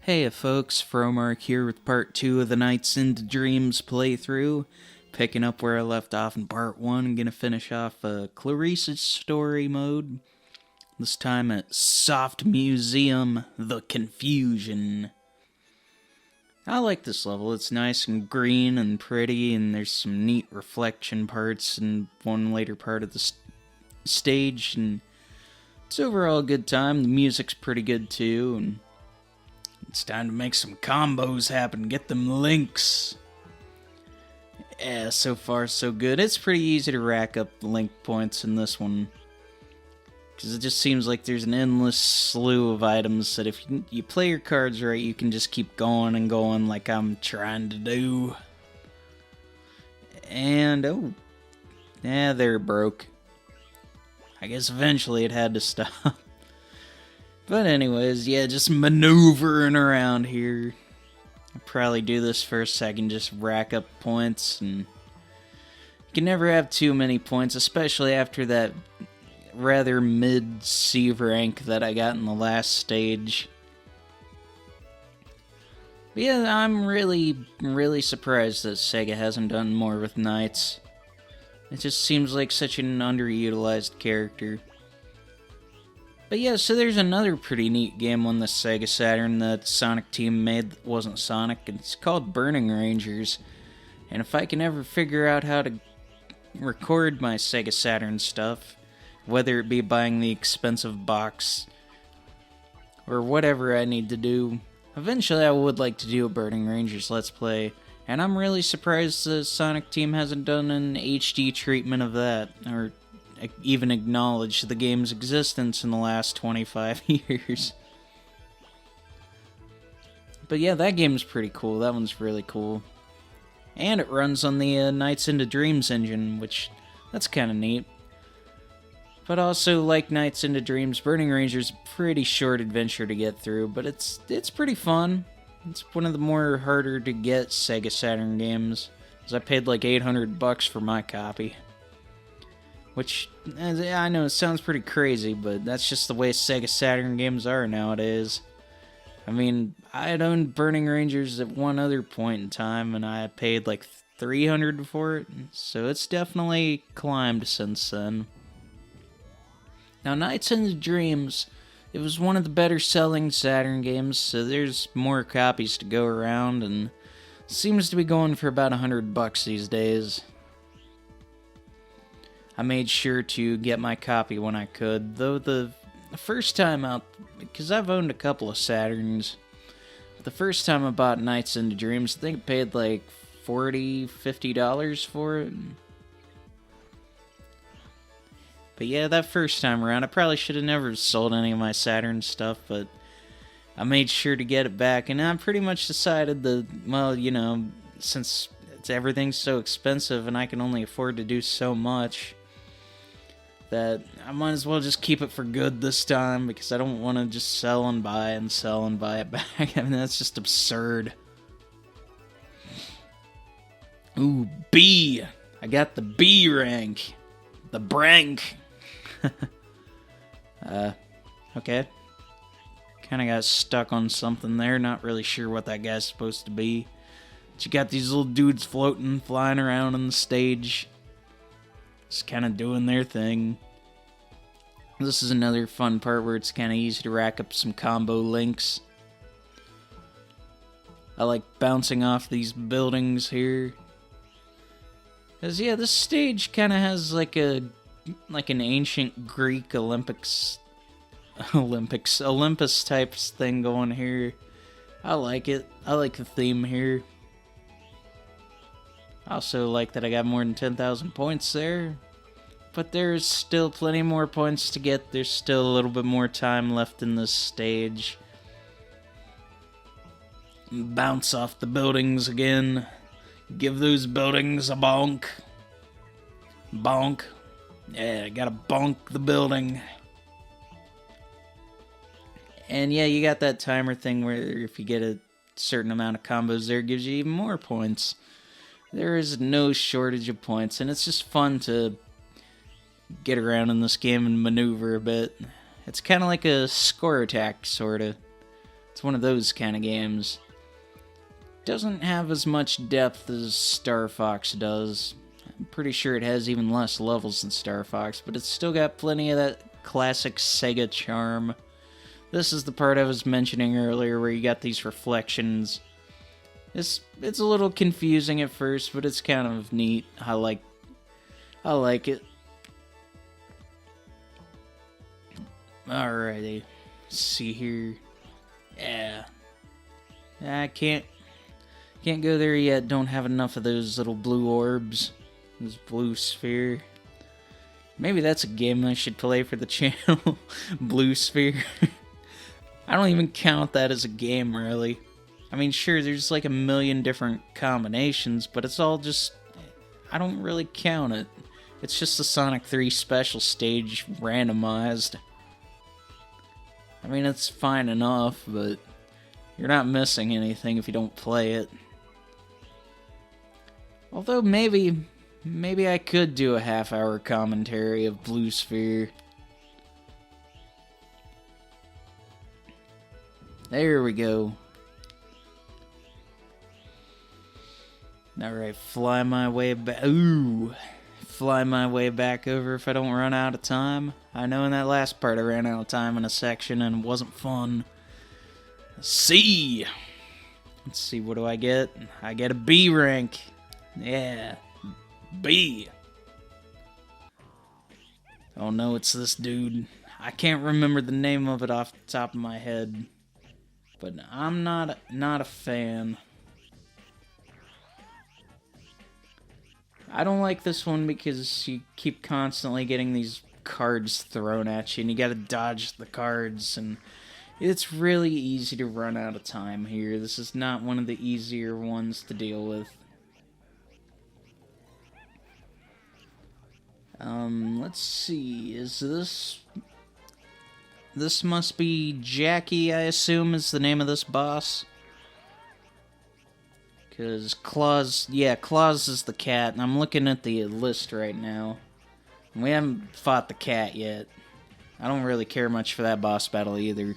Hey folks, Fromark here with part 2 of the Nights into Dreams playthrough. Picking up where I left off in part 1, I'm gonna finish off Clarice's story mode. This time at Soft Museum, The Confusion. I like this level, it's nice and green and pretty, and there's some neat reflection parts in one later part of the stage, and it's overall a good time. The music's pretty good too, and it's time to make some combos happen, get them links. Yeah, so far so good. It's pretty easy to rack up link points in this one, because it just seems like there's an endless slew of items that if you play your cards right, you can just keep going and going like I'm trying to do. And, oh, yeah, there it broke. I guess eventually it had to stop. But anyways, yeah, just maneuvering around here. I'll probably do this for a second, just rack up points, and you can never have too many points, especially after that rather mid-C rank that I got in the last stage. But yeah, I'm really surprised that Sega hasn't done more with Knights. It just seems like such an underutilized character. But yeah, so there's another pretty neat game on the Sega Saturn that Sonic team made that wasn't Sonic, and it's called Burning Rangers. And if I can ever figure out how to record my Sega Saturn stuff, whether it be buying the expensive box or whatever I need to do, eventually I would like to do a Burning Rangers Let's Play. And I'm really surprised the Sonic team hasn't done an HD treatment of that, or even acknowledged the game's existence in the last 25 years. But yeah, that game's pretty cool. That one's really cool. And it runs on the Nights into Dreams engine, which, that's kind of neat. But also, like Nights into Dreams, Burning Ranger's a pretty short adventure to get through, but it's pretty fun. It's one of the more harder to get Sega Saturn games, as I paid like $800 for my copy. Which, I know it sounds pretty crazy, but that's just the way Sega Saturn games are nowadays. I mean, I had owned Burning Rangers at one other point in time, and I paid like $300 for it, so it's definitely climbed since then. Now, Nights into Dreams, it was one of the better selling Saturn games, so there's more copies to go around, and seems to be going for about $100 these days. I made sure to get my copy when I could, though the first time out, because I've owned a couple of Saturns, the first time I bought Nights into Dreams, I think I paid like $40, $50 for it. But yeah, that first time around, I probably should have never sold any of my Saturn stuff, but I made sure to get it back, and I pretty much decided that, well, you know, since everything's so expensive and I can only afford to do so much, that I might as well just keep it for good this time, because I don't want to just sell and buy it back. I mean, that's just absurd. Ooh, B! I got the B rank. The Brank. Okay. Kinda got stuck on something there, not really sure what that guy's supposed to be. But you got these little dudes floating, flying around on the stage, just kind of doing their thing. This is another fun part where it's kind of easy to rack up some combo links. I like bouncing off these buildings here. Cause yeah, this stage kind of has like an ancient Greek Olympus type thing going here. I like it. I like the theme here. I also like that I got more than 10,000 points there. But there's still plenty more points to get. There's still a little bit more time left in this stage. Bounce off the buildings again. Give those buildings a bonk. Bonk. Yeah, gotta bonk the building. And yeah, you got that timer thing where if you get a certain amount of combos there, it gives you even more points. There is no shortage of points, and it's just fun to get around in this game and maneuver a bit. It's kind of like a score attack, sort of. It's one of those kind of games. Doesn't have as much depth as Star Fox does. I'm pretty sure it has even less levels than Star Fox, but it's still got plenty of that classic Sega charm. This is the part I was mentioning earlier where you got these reflections. It's a little confusing at first, but it's kind of neat. I like it. Alrighty. Let's see here. Yeah. I can't go there yet. Don't have enough of those little blue orbs. This blue sphere. Maybe that's a game I should play for the channel. Blue sphere. I don't even count that as a game, really. I mean, sure, there's like a million different combinations, but it's all just... I don't really count it. It's just the Sonic 3 special stage randomized. I mean, it's fine enough, but you're not missing anything if you don't play it. Although maybe I could do a half-hour commentary of Blue Sphere. There we go. Alright, fly my way back. Ooh! Fly my way back over if I don't run out of time. I know in that last part I ran out of time in a section and it wasn't fun. C! Let's see, what do I get? I get a B rank. Yeah. B. Oh no, it's this dude. I can't remember the name of it off the top of my head. But I'm not a fan. I don't like this one because you keep constantly getting these cards thrown at you and you gotta dodge the cards, and it's really easy to run out of time here. This is not one of the easier ones to deal with. Let's see, is this... This must be Jackie, I assume, is the name of this boss. Because Claus... Yeah, Claus is the cat, and I'm looking at the list right now. We haven't fought the cat yet. I don't really care much for that boss battle either.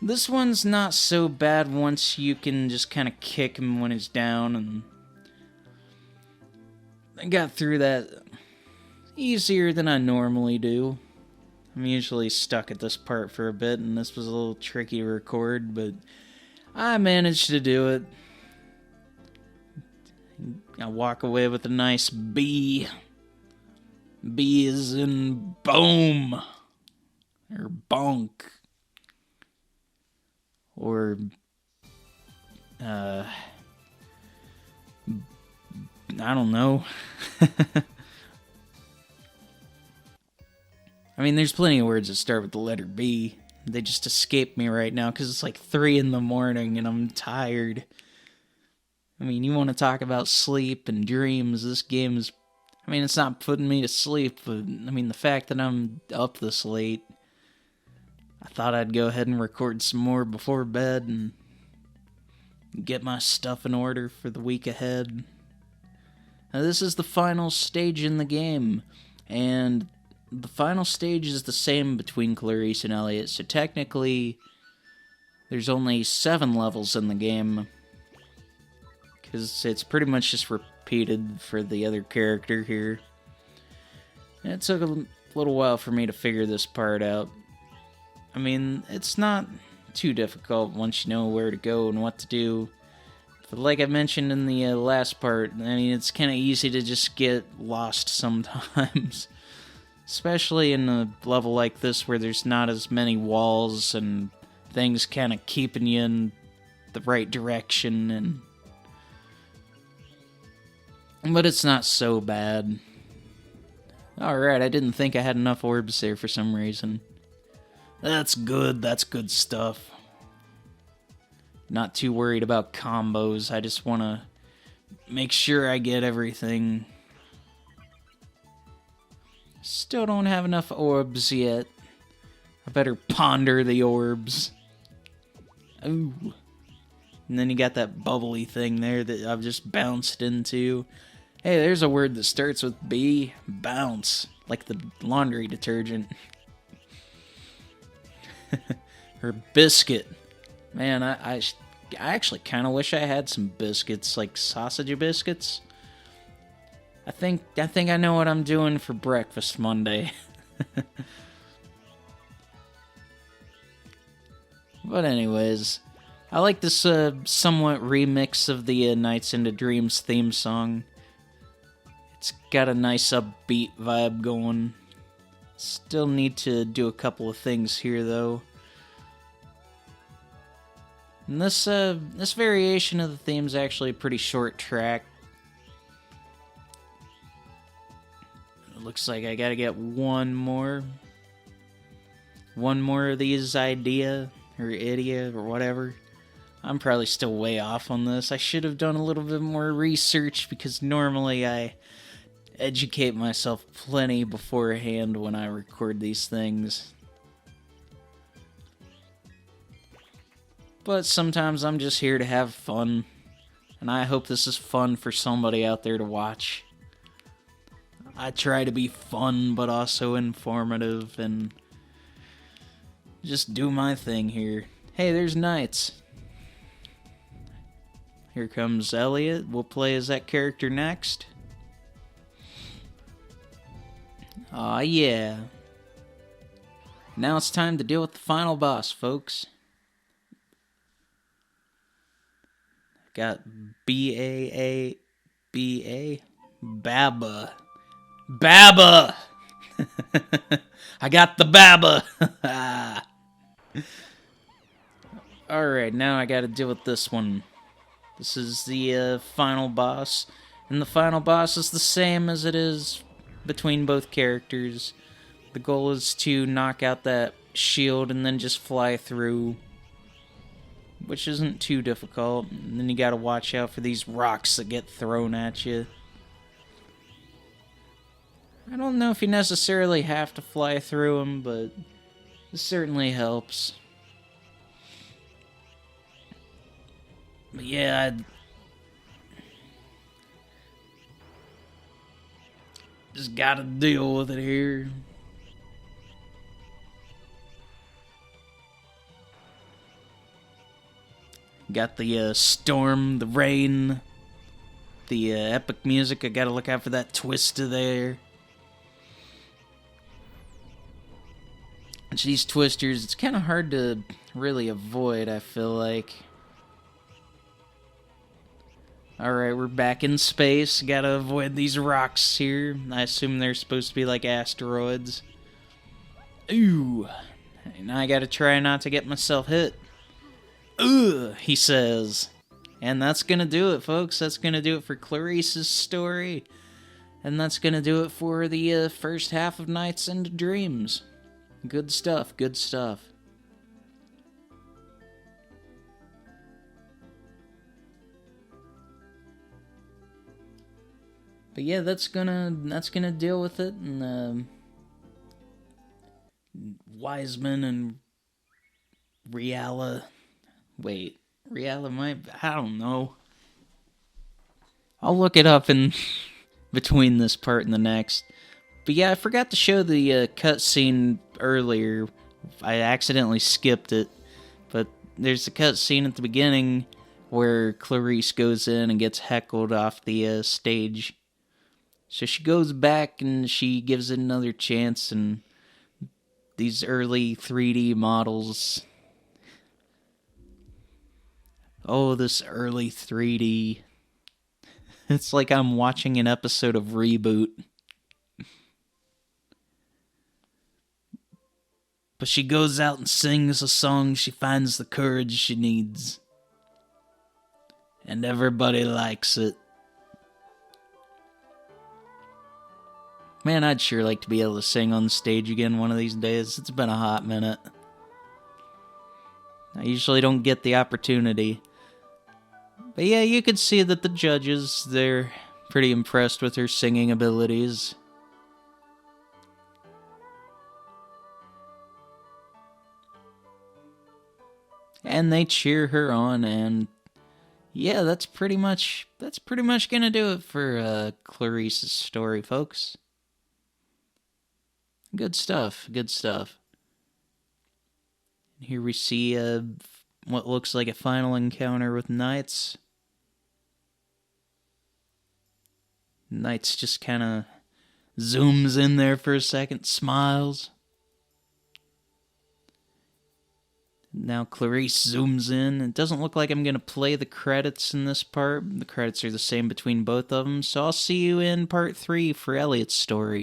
This one's not so bad once you can just kind of kick him when he's down, and... I got through that easier than I normally do. I'm usually stuck at this part for a bit, and this was a little tricky to record, but I managed to do it. I walk away with a nice B. B is in boom. Or bonk. Or, I don't know. I mean, there's plenty of words that start with the letter B. They just escape me right now because it's like 3 in the morning and I'm tired. I mean, you want to talk about sleep and dreams, this game is... I mean, it's not putting me to sleep, but, I mean, the fact that I'm up this late... I thought I'd go ahead and record some more before bed and get my stuff in order for the week ahead. Now, this is the final stage in the game, and the final stage is the same between Clarice and Elliot, so technically there's only 7 levels in the game, because it's pretty much just repeated for the other character here. And it took a little while for me to figure this part out. I mean, it's not too difficult once you know where to go and what to do. But like I mentioned in the last part, I mean, it's kind of easy to just get lost sometimes. Especially in a level like this where there's not as many walls and things kind of keeping you in the right direction. But it's not so bad. Alright, I didn't think I had enough orbs there for some reason. That's good stuff. Not too worried about combos, I just want to make sure I get everything. Still don't have enough orbs yet. I better ponder the orbs. Ooh. And then you got that bubbly thing there that I've just bounced into. Hey, there's a word that starts with B. Bounce. Like the laundry detergent. Or biscuit. Man, I actually kind of wish I had some biscuits, like sausage biscuits. I think I know what I'm doing for breakfast Monday. But anyways, I like this somewhat remix of the Nights into Dreams theme song. It's got a nice upbeat vibe going. Still need to do a couple of things here though. And this variation of the theme is actually a pretty short track. It looks like I gotta get one more of these idea or idiot or whatever. I'm probably still way off on this. I should have done a little bit more research because normally I educate myself plenty beforehand when I record these things. But sometimes I'm just here to have fun, and I hope this is fun for somebody out there to watch. I try to be fun, but also informative, and just do my thing here. Hey, there's Knights. Here comes Elliot. We'll play as that character next. Aw, yeah. Now it's time to deal with the final boss, folks. Got B-A-A-B-A? Baba. Baba! I got the Baba! Alright, now I gotta deal with this one. This is the final boss. And the final boss is the same as it is between both characters. The goal is to knock out that shield and then just fly through, which isn't too difficult. And then you gotta watch out for these rocks that get thrown at you. I don't know if you necessarily have to fly through them, but it certainly helps. But yeah, just gotta deal with it here. Got the storm, the rain, the epic music. I gotta look out for that twister there. And these twisters, it's kind of hard to really avoid, I feel like. Alright, we're back in space. Gotta avoid these rocks here. I assume they're supposed to be like asteroids. Ooh. Now I gotta try not to get myself hit. Ugh, he says. And that's gonna do it, folks. That's gonna do it for Clarice's story. And that's gonna do it for the first half of Nights into Dreams. Good stuff, good stuff. But yeah, that's gonna deal with it, and Wiseman and Riala. Wait, Riala might. I don't know. I'll look it up in between this part and the next. But yeah, I forgot to show the cutscene earlier. I accidentally skipped it. But there's a cutscene at the beginning where Clarice goes in and gets heckled off the stage. So she goes back and she gives it another chance, and these early 3D models. Oh, this early 3D. It's like I'm watching an episode of Reboot. But she goes out and sings a song. She finds the courage she needs. And everybody likes it. Man, I'd sure like to be able to sing on stage again one of these days. It's been a hot minute. I usually don't get the opportunity. But yeah, you could see that the judges, they're pretty impressed with her singing abilities. And they cheer her on, and yeah, that's pretty much gonna do it for Clarice's story, folks. Good stuff, good stuff. Here we see what looks like a final encounter with Knights. Knights just kind of zooms in there for a second, smiles. Now Clarice zooms in. It doesn't look like I'm going to play the credits in this part. The credits are the same between both of them, so I'll see you in part 3 for Elliot's story.